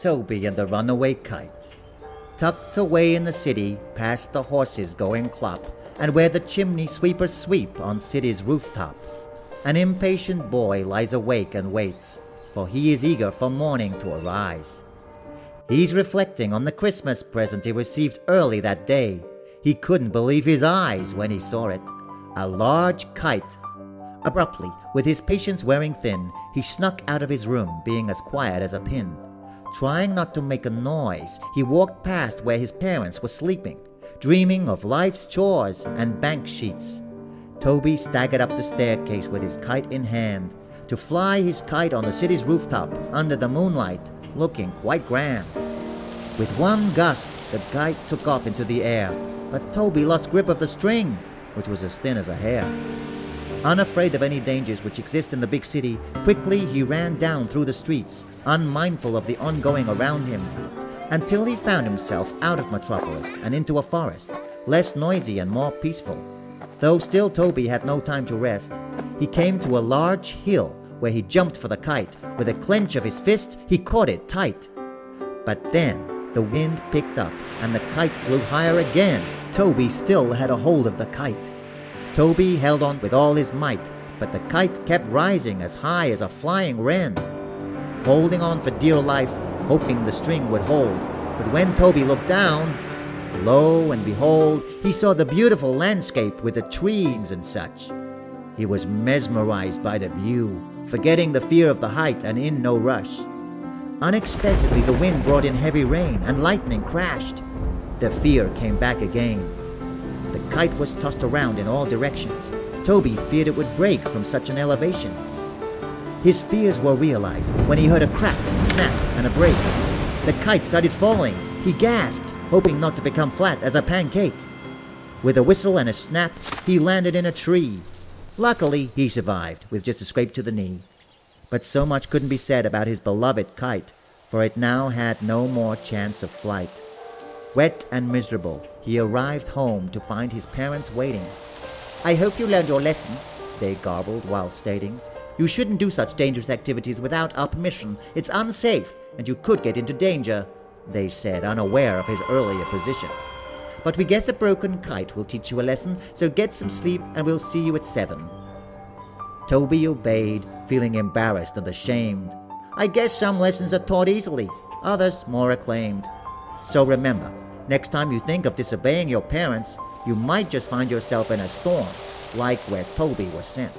Toby and the Runaway Kite. Tucked away in the city, past the horses going clop, and where the chimney sweepers sweep on city's rooftop, an impatient boy lies awake and waits, for he is eager for morning to arise. He's reflecting on the Christmas present he received early that day. He couldn't believe his eyes when he saw it. A large kite. Abruptly, with his patience wearing thin, he snuck out of his room, being as quiet as a pin. Trying not to make a noise, he walked past where his parents were sleeping, dreaming of life's chores and bank sheets. Toby staggered up the staircase with his kite in hand, to fly his kite on the city's rooftop under the moonlight, looking quite grand. With one gust, the kite took off into the air, but Toby lost grip of the string, which was as thin as a hair. Unafraid of any dangers which exist in the big city, quickly he ran down through the streets, unmindful of the ongoing around him, until he found himself out of Metropolis and into a forest, less noisy and more peaceful. Though still Toby had no time to rest, he came to a large hill where he jumped for the kite. With a clench of his fist, he caught it tight. But then the wind picked up and the kite flew higher again. Toby still had a hold of the kite. Toby held on with all his might, but the kite kept rising as high as a flying wren. Holding on for dear life, hoping the string would hold. But when Toby looked down, lo and behold, he saw the beautiful landscape with the trees and such. He was mesmerized by the view, forgetting the fear of the height and in no rush. Unexpectedly, the wind brought in heavy rain and lightning crashed. The fear came back again. The kite was tossed around in all directions. Toby feared it would break from such an elevation. His fears were realized when he heard a crack, snap, and a break. The kite started falling. He gasped, hoping not to become flat as a pancake. With a whistle and a snap, he landed in a tree. Luckily, he survived, with just a scrape to the knee. But so much couldn't be said about his beloved kite, for it now had no more chance of flight. Wet and miserable, he arrived home to find his parents waiting. "I hope you learned your lesson," they garbled while stating. "You shouldn't do such dangerous activities without our permission. It's unsafe, and you could get into danger," they said, unaware of his earlier position. "But we guess a broken kite will teach you a lesson, so get some sleep and we'll see you at 7. Toby obeyed, feeling embarrassed and ashamed. I guess some lessons are taught easily, others more acclaimed. So remember, next time you think of disobeying your parents, you might just find yourself in a storm, like where Toby was sent.